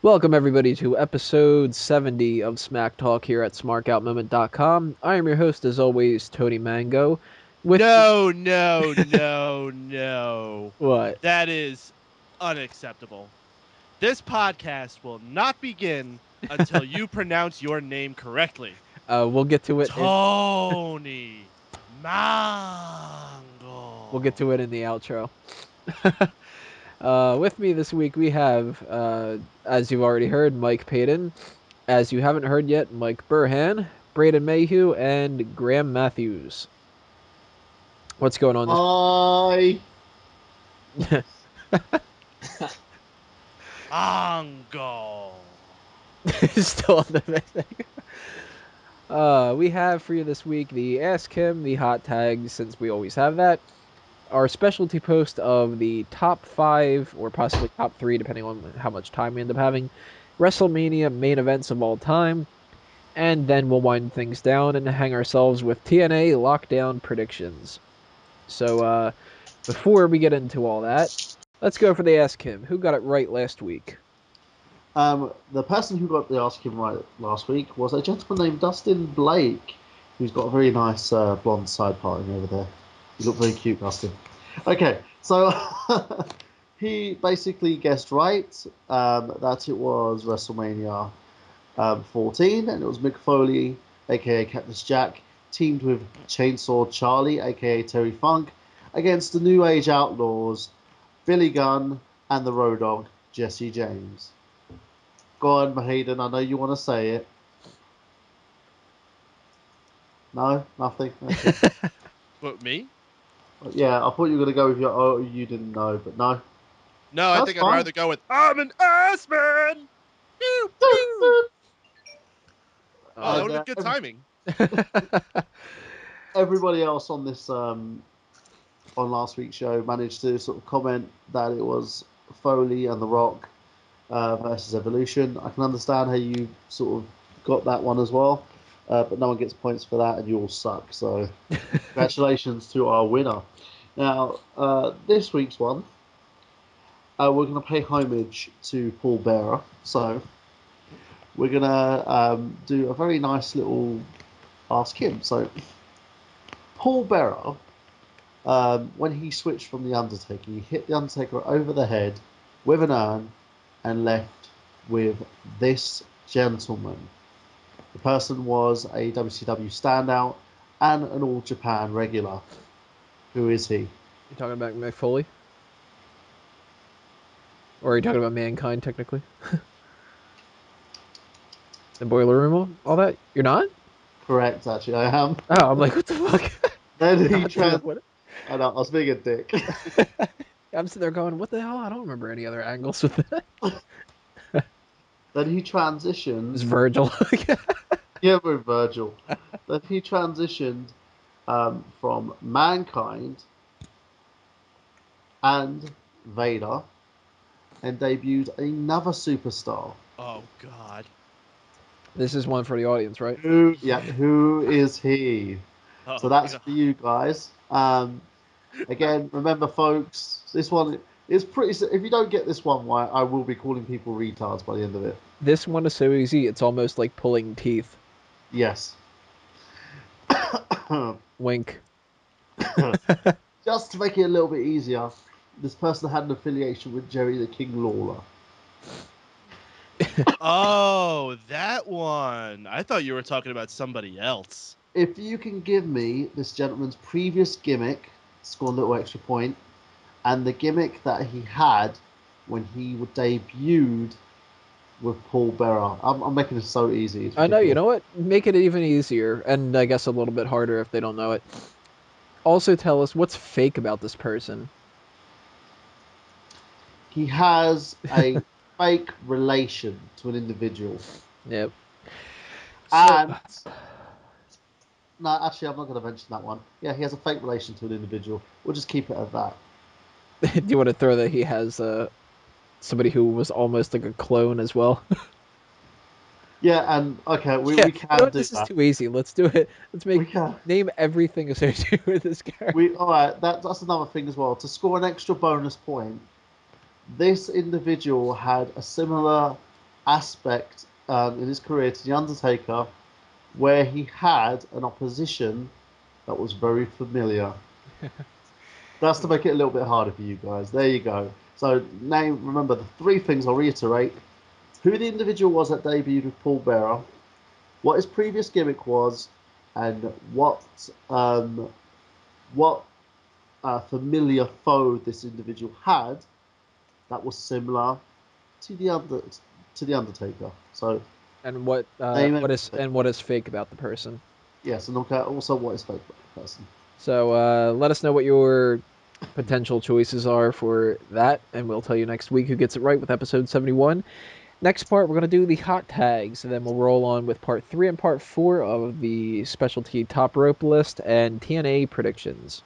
Welcome everybody to episode 70 of Smack Talk here at smarkoutmoment.com. I am your host as always, Tony Mango. No. What? That is unacceptable. This podcast will not begin until you pronounce your name correctly. We'll get to it. Tony Mango. We'll get to it in the outro. With me this week we have, as you've already heard, Mike Payton. As you haven't heard yet, Mike Burhan, Braden Mayhew, and Graham Matthews. What's going on Hi. Mango. Still on the thing. We have for you this week the Ask Him, the hot tags, since we always have that. Our specialty post of the top 5, or possibly top 3, depending on how much time we end up having, WrestleMania main events of all time. And then we'll wind things down and hang ourselves with TNA lockdown predictions. So, before we get into all that, let's go for the Ask Him. Who got it right last week? The person who got the Ask Him right last week was a gentleman named Dustin Blake, who's got a very nice blonde side parting over there. You look very cute, Dustin. Okay, so he basically guessed right that it was WrestleMania 14, and it was Mick Foley, a.k.a. Cactus Jack, teamed with Chainsaw Charlie, a.k.a. Terry Funk, against the New Age Outlaws, Billy Gunn, and the Road Dogg, Jesse James. Go on, Hayden, I know you want to say it. No? Nothing? Okay. What, me? Yeah, I thought you were going to go with your, oh, you didn't know, but no. No, I That's think fine. I'd rather go with, I'm an ass man! Pew, pew. Oh, that was good timing. Everybody else on this, on last week's show managed to sort of comment that it was Foley and The Rock versus Evolution. I can understand how you sort of got that one as well, but no one gets points for that, and you all suck. So, congratulations to our winner. Now, this week's one, we're going to pay homage to Paul Bearer. So, we're going to do a very nice little Ask Him. So, Paul Bearer, when he switched from The Undertaker, he hit The Undertaker over the head with an urn and left with this gentleman. The person was a WCW standout and an All Japan regular. Who is he? You talking about Mick Foley? Or are you talking about Mankind, technically? The Boiler Room, all that? You're not? Correct, actually, I am. Oh, I'm like, what the fuck? Then he What? I know, I was being a dick. I'm sitting there going, what the hell? I don't remember any other angles with that. Then he It's transitioned. Virgil. Yeah, with Virgil. Then he transitioned from Mankind and Vader and debuted another superstar. Oh, God. This is one for the audience, right? Who is he? Oh, So that's God. for you guys. Again, remember, folks, this one is pretty. If you don't get this one right, I will be calling people retards by the end of it. This one is so easy, it's almost like pulling teeth. Yes. Wink. Just to make it a little bit easier, this person had an affiliation with Jerry the King Lawler. Oh, that one. I thought you were talking about somebody else. If you can give me this gentleman's previous gimmick, score a little extra point, and the gimmick that he had when he debuted with Paul Bearer. I'm making this so easy. I know, you know what? Make it even easier, and I guess a little bit harder if they don't know it. Also tell us what's fake about this person. He has a fake relation to an individual. Yep. And no, actually, I'm not going to mention that one. Yeah, he has a fake relation to an individual. We'll just keep it at that. Do you want to throw that he has somebody who was almost like a clone as well? Yeah, and okay, we can you know what? do This that. is too easy. Let's do it. Let's We make can. name everything associated with this character. All right, that's another thing as well. To score an extra bonus point, this individual had a similar aspect in his career to The Undertaker, where he had an opposition that was very familiar. That's to make it a little bit harder for you guys. There you go. So, remember the three things I'll reiterate: who the individual was that debuted with Paul Bearer, what his previous gimmick was, and what familiar foe this individual had that was similar to the Undertaker. So And what name what is fake about the person. yes, and also what is fake about the person. So let us know what your potential choices are for that, and we'll tell you next week who gets it right with episode 71. Next part, we're going to do the hot tags, and then we'll roll on with part 3 and part 4 of the specialty top rope list and TNA predictions.